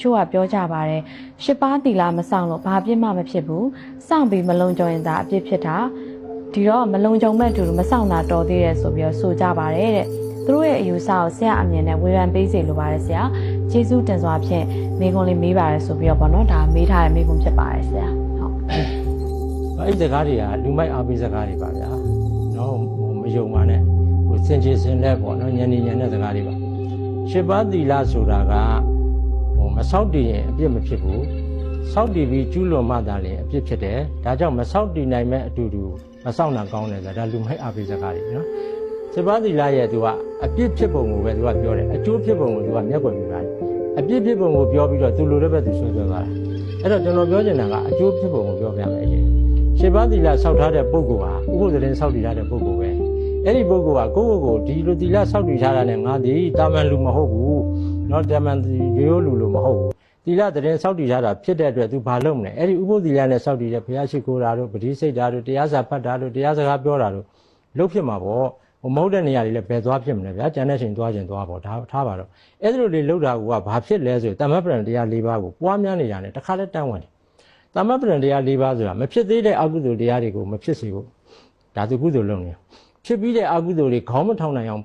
ချို့ကပြောကြပါတယ်ရှစ်ပါးတီလာမဆောင်လို့ဘာပြစ်မှမဖြစ်ဘူးစောင့်ပြီးမလုံခြုံရင်သာအပြစ်ဖြစ်တာဒီတော့မလုံခြုံမဲ့တူမဆောင်တာတော်သေးတယ်ဆိုပြီးတော့ဆိုကြပါတယ်တဲ့သူတို့ရဲ့အယူဆကိုဆရာအမြင်နဲ့ဝေဖန်ပေးစေလိုပါတယ်ဆရာကျေးဇူးတင်စွာဖြင့်မိကုံးလေးမေးပါတယ်ဆိုပြီးတော့ပေါ့နော်ဒါမေးထားတဲ့မိကုံးဖြစ်ပါတယ်ဆရာဟုတ်အဲ့ဒီစကားတွေကလူမိုက်အားပေးစကားတွေပါဗျာနော်မယုံပါနဲ့စင်ချေစင်လက်ပေါ့နော်ညံနေညံတဲ့စကားတွေပါရှစ်ပါးတီလာဆိုတာကမဆောက်တည်ရင်အပြစ်မဖြစ်ဘူးဆောက်တည်ပြီးကျူးလွန်မှသာလေအပြစ်ဖြစ်တယ်ဒါကြောင့်မဆောက်တည်နိုင်မဲ့အတူတူမဆောက်နိုင်ကောင်းတယ်ဆိုတာဒါလူမိုက်အားပေးစကားတွေနော်ရှစ်ပါးတီလာရဲ့သူကအပြစ်ဖြစ်ပုံကိုပဲသူကပြောတယ်အကျိုးဖြစ်ပုံကိုသူကမျက်ကွယ်ပြပါတယ်အပြစ်ဖြစ်ပုံကိုပြောပြီးတော့သူလိုတဲ့ဘက်သူဆွဲပြောသွားတာအဲ့တော့ကျွန်တော်ပြောချင်တာကအကျိုးဖြစ်ပုံကိုပြောပြမယ်အရင်ရှစ်ပါးတီလာဆောက်ထားတဲ့ပုဂ္ဂိုလ်ဟာဥပုသ်သတင်းဆောက်တည်ထားတဲ့ပုဂ္ဂိုလ်ပဲအဲ့ဒီပုဂ္ဂိုလ်ကကိုယ့်ကိုယ်ကိုဒီလိုတီလာဆောက်တည်ထားတာနဲ့ငါဒီတာမန်လူမဟုတ်ဘူးနော်တာမန်ရိုးလူလိုမဟုတ်ဘူးတီလာသတင်းဆောက်တည်ထားတာဖြစ်တဲ့အတွက်သူဘာလုပ်မလဲအဲ့ဒီဥပုသ်တီလာနဲ့ဆောက်တည်တဲ့ဘုရားရှိခိုးတာတို့ပဋိစိတ်တာတို့တရားစာဖတ်တာတို့တရားစကားပြောတာတို့လုပ်ဖြစ်မှာပေါ့မဟုတ်တဲ့နေရာတွေလည်းဘယ်သွားဖြစ်မလဲဗျာကျန်တဲ့ချိန်သွားခြင်းသွားပေါ့ဒါထားပါတော့အဲ့ဒီလိုတွေလုပ်တာကဘာဖြစ်လဲဆိုရင်တမ္မပဒံတရား၄ပါးကိုပွားများနေရတယ်တခါလဲတန်းဝင်တယ်တမ္မပဒံတရား၄ပါးဆိုတာမဖြစ်သေးတဲ့အကုသိုလ်တရားတွေကိုမဖြစ်စေဘူးဒါသူကုသိုလ်လုပ်နေဖြစ်ပြီးတဲ့အကုသိုလ်တွေခေါင်းမထောင်နိုင်အောင်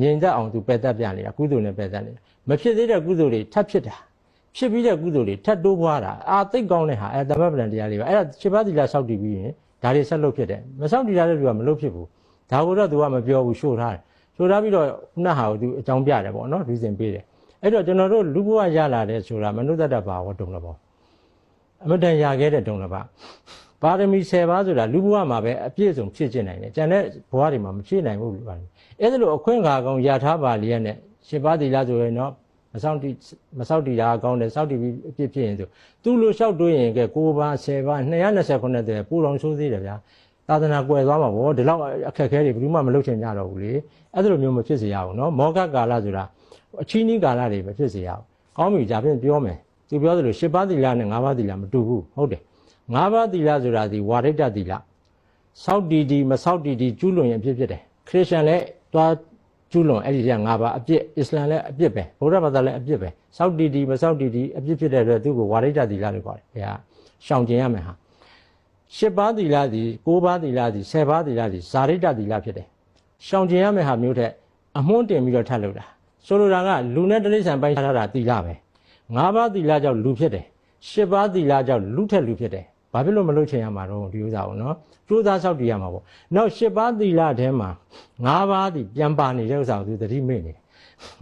ငြိမ်သက်အောင်သူပယ်တတ်ပြနေတာကုသိုလ်နဲ့ပယ်တတ်နေတာမဖြစ်သေးတဲ့ကုသိုလ်တွေထပ်ဖြစ်တာဖြစ်ပြီးတဲ့ကုသိုလ်တွေထပ်တိုးပွားတာအာသိတ်ကောင်းတဲ့ဟာတမ္မပဒံတရား၄ပါးအဲ့ဒါခြေပါးသီလဆောက်တည်ပြီးရင်ဒါတွေဆက်လုပ်ဖြစ်တယ်မဆောက်တည်တဲ့လူကမလုပ်ဖြစ်ဘူးဒါကိုတော့သူကမပြောဘူးရှို့ထားတယ်ရှို့ထားပြီးတော့ခုနဟာကိုသူအကြောင်းပြတယ်ပေါ့နော်လူစဉ်ပေးတယ်အဲ့တော့ကျွန်တော်တို့လူဘဝရလာတဲ့ဆိုတာမနုဿတ္တဘာဝတုံလဘောအမတန်ရခဲ့တဲ့တုံလဘာပါရမီ10ပါးဆိုတာလူဘဝမှာပဲအပြည့်စုံဖြစ်ကျင်နိုင်တယ်ကျန်တဲ့ဘဝတွေမှာမဖြစ်နိုင်ဘူးလို့ပါတယ်အဲ့ဒါလိုအခွင့်အခါကောင်းရထားပါလျက်နဲ့ရှင်းပါးသီလဆိုရင်တော့မဆောက်တည်တာကောင်းတယ်ဆောက်တည်ပြီးအပြည့်ဖြစ်ရင်ဆိုသူ့လိုလျှောက်တွေးရင်က9ပါး10ပါး229တဲ့ပူတော်ဆိုးသေးတယ်ဗျာသာသနာကွယ်သွားမှာဗောဒီလောက်အခက်အခဲတွေဘယ်သူမှမလုပ်ချင်ကြတော့ဘူးလေအဲ့ဒါလိုမျိုးမဖြစ်စေရဘူးနော်မောဃကာလဆိုတာအချင်းကြီးကာလတွေမဖြစ်စေရဘူးကောင်းပြီဒါဖြင့်ပြောမယ်သူပြောသလို10ပါးသီလနဲ့9ပါးသီလမတူဘူးဟုတ်တယ်9ပါးသီလဆိုတာဒီဝါရိတ္တသီလစောက်တည်မစောက်တည်ကျူးလွန်ရင်အဖြစ်ဖြစ်တယ်ခရစ်ယာန်လည်းတွားကျူးလွန်အဲ့ဒီက9ပါးအပြစ်အစ္စလမ်လည်းအပြစ်ပဲဗုဒ္ဓဘာသာလည်းအပြစ်ပဲစောက်တည်မစောက်တည်အပြစ်ဖြစ်တဲ့အတွက်သူ့ကိုဝါရိတ္တသီလလို့ခေါ်တယ်ဘုရားရှောင်ကျင်ရမယ်ဟာ10ပါးသီလသည်9ပါးသီလသည်10ပါးသီလသည်ဇာရိတ္တသီလဖြစ်တယ်ရှောင်ကျင်ရမယ့်ဟာမျိုးထက်အမွှန်းတင်ပြီးတော့ထပ်လုပ်တာဆိုလိုတာကလူနဲ့တိရစ္ဆာန်ပိုင်းထားတာသီလပဲ9ပါးသီလကြောင့်လူဖြစ်တယ်10ပါးသီလကြောင့်လူထက်လူဖြစ်တယ်ဘာဖြစ်လို့မလုပ်ချင်ရမှာတော့ဒီဥစ္စာကိုနော်ကျိုးသားဆောက်တည်ရမှာပေါ့နောက်10ပါးသီလထဲမှာ9ပါးသည်ပြန်ပါနေတဲ့ဥစ္စာကိုသူသတိမေ့နေတယ်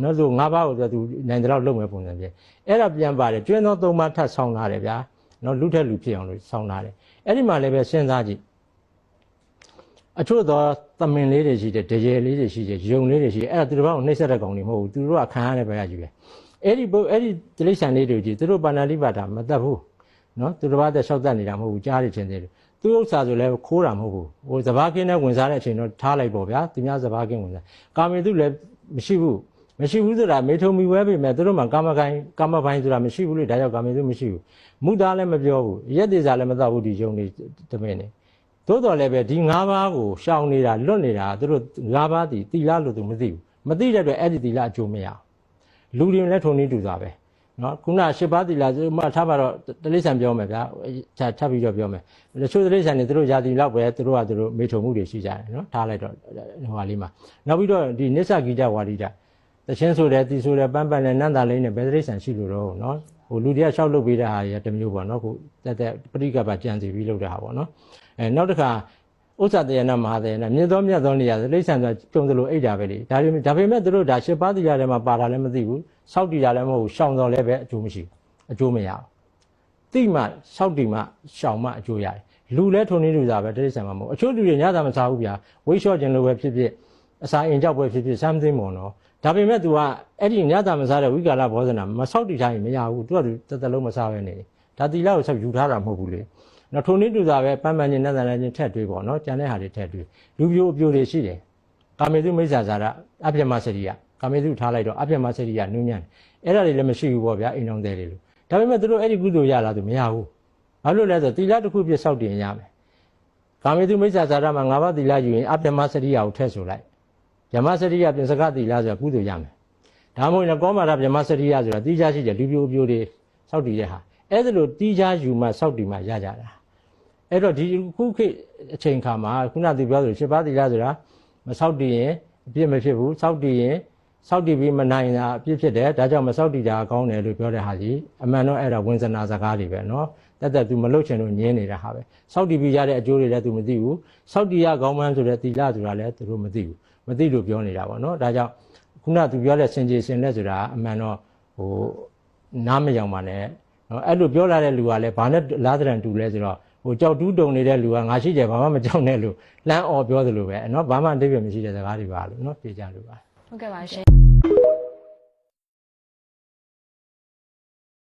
နော်ဆို9ပါးကိုသူနိုင်တဲ့လောက်လုပ်မယ်ပုံစံပြအဲ့ဒါပြန်ပါတယ်ကျွန်းသော3ပါးထပ်ဆောင်းလာတယ်ဗျာနော်လူထက်လူဖြစ်အောင်လို့ဆောင်းလာတယ်အဲ့ဒီမှာလည်းပဲစဉ်းစားကြည့်အချို့သောသမင်လေးတွေရှိတယ်ဒရေလေးတွေရှိတယ်ယုံလေးတွေရှိတယ်အဲ့ဒါသူတို့ဘာကိုနှိမ့်ဆက်တဲ့ကောင်တွေမဟုတ်ဘူးသူတို့ကခံရတဲ့ဘက်ကကြီးပဲအဲ့ဒီတိရစ္ဆာန်လေးတွေကြီးသူတို့ပါဏာတိပါဒမတတ်ဘူးနော်သူတို့ဘာသက်လျှောက်တတ်နေတာမဟုတ်ဘူးကြားရချင်းသေးတယ်သူဥစ္စာဆိုလည်းခိုးတာမဟုတ်ဘူးဟိုစဘာကင်းနဲ့ဝင်စားတဲ့အချိန်တော့ထားလိုက်ပေါ့ဗျာသူများစဘာကင်းဝင်စားကာမေသူလည်းမရှိဘူးဆိုတာမေထုံမီဝဲပြီမဲ့သူတို့မှာကာမပိုင်းဆိုတာမရှိဘူးလေဒါကြောင့်ကာမေသူမရှိဘူးမုသားလည်းမပြောဘူးရက်သေးစားလည်းမတော့ဘူးဒီယုံနေတမင်းနေသို့တော်လည်းပဲဒီ9ပါးကိုရှောင်နေတာလွတ်နေတာသူတို့9ပါးတီလာလို့သူမသိဘူးမသိတဲ့အတွက်အဲ့ဒီတီလာအကျိုးမရလူတွေလည်းထုံနေတူတာပဲနော်ခုန10ပါးတီလာမှထားပါတော့တိရစ္ဆာန်ပြောမယ်ဗျာထပ်ပြီးတော့ပြောမယ်တချို့တိရစ္ဆာန်တွေသူတို့ယာတီလောက်ပဲသူတို့ကသူတို့မေထုံမှုတွေရှိကြတယ်နော်ထားလိုက်တော့ဟိုဟာလေးမှာနောက်ပြီးတော့ဒီနစ္စဂိတဝါဒိတတချင်းဆိုတယ်တီဆိုတယ်ပန်းပန်းနဲ့နန္တာလိမ့်နဲ့ဘယ်တိရစ္ဆာန်ရှိလို့တော့နော်ဟိုလူတွေကရှောက်လုပ်ပေးတဲ့ဟာတွေတမျိုးပေါ့နော်ခုတက်ပရိကပကြံစီပြီးလုပ်တဲ့ဟာပေါ့နော်နောက်တစ်ခါဥစ္စာတယနာမဟာတယနာမြင့်သောမြတ်သောနေရာတိရစ္ဆာန်ဆိုကြုံသလိုအိတ်တာပဲလေဒါပေမဲ့သူတို့ဒါ10ပါးတရားထဲမှာပါတာလည်းမသိဘူးစောက်တည်တာလည်းမဟုတ်ဘူးရှောင်တော်လည်းပဲအကျိုးမရှိအကျိုးမရဘူးတိမှစောက်တည်မှရှောင်မှအကျိုးရတယ်လူလည်းထုံနေလူစားပဲတိရစ္ဆာန်မှမဟုတ်အချို့လူတွေညသာမစားဘူးဗျာဝိတ်လျှော့ခြင်းလိုပဲဖြစ်ဖြစ်အစာအင်ကြောက်ပဲဖြစ်ဖြစ်စမ်းသိမ့်မွန်တော့ဒါပေမဲ့ तू ကအဲ့ဒီညသာမစားတဲ့ဝိကာလဘောဇနာမဆောက်တည်ထားရင်မရဘူး तू ကတသက်လုံးမစားပဲနေဒါတီလာကိုဆက်ယူထားတာမဟုတ်ဘူးလေနော်ထုံနေတူစားပဲပန်းပန်းချင်းနဲ့တန်လည်းချင်းထက်တွေးပေါ့နော်ကျန်တဲ့ဟာတွေထက်တွေးလူပြိုအပြိုတွေရှိတယ်ကာမေတုမိစ္ဆာဇာရအပြမစရိယကာမေတုထားလိုက်တော့အပြမစရိယနုညံ့အဲ့ဒါတွေလည်းမရှိဘူးပေါ့ဗျာအိမ်တော်တွေလို့ဒါပေမဲ့သူတို့အဲ့ဒီကုသိုလ်ရလာသူမရဘူးဘာလို့လဲဆိုတီလာတစ်ခုပြဆောက်တင်ရမယ်ကာမေတုမိစ္ဆာဇာရမှာ9ပါးတီလာယူရင်အပြမစရိယကိုထည့်ဆိုလိုက်ဗြဟ္မစရိယပြင်စကတီလာဆိုတာကုသိုလ်ရမယ်ဒါမှမဟုတ်ရင်ကောမာရဗြဟ္မစရိယဆိုတာတိကျရှိတယ်လူပြိုအပြိုတွေ စောက်တည်တဲ့ဟာအဲ့ဒါလို့တီးခြားယူမှစောက်တည်မှရကြတာအဲ့တော့ဒီခုခေတ်အချိန်ခါမှာခုနသူပြောသလို7ပါးသီလဆိုတာမစောက်တည်ရင်အပြစ်မဖြစ်ဘူးစောက်တည်ရင်စောက်တည်ပြီးမနိုင်တာအပြစ်ဖြစ်တယ်ဒါကြောင့်မစောက်တည်တာကောင်းတယ်လို့ပြောတဲ့ဟာကြီးအမှန်တော့အဲ့ဒါဝင်စနာစကားတွေပဲเนาะတက်သူမလုတ်ချင်လို့ညင်းနေတာဟာပဲစောက်တည်ပြီးရတဲ့အကျိုးတွေလည်းသူမသိဘူးစောက်တည်ရကောင်းမှန်းဆိုတဲ့သီလဆိုတာလည်းသူတို့မသိဘူးမသိလို့ပြောနေတာပေါ့เนาะဒါကြောင့်ခုနသူပြောတဲ့စင်ကြယ်စင်လက်ဆိုတာအမှန်တော့နားမယောင်ပါနဲ့เนาะအဲ့လိုပြောလာတဲ့လူကလည်းဘာနဲ့လားတရံတူလဲဆိုတော့ကြောက်တူးတုံနေတဲ့လူကငါရှိတယ်ဘာမှမကြောက်နဲ့လို့လှမ်းអော်ပြောသလိုပဲเนาะဘာမှအဓိပ္ပာယ်မရှိတဲ့စကားတွေပါလို့เนาะပြေကြလို့ပါဟုတ်ကဲ့ပါရှင်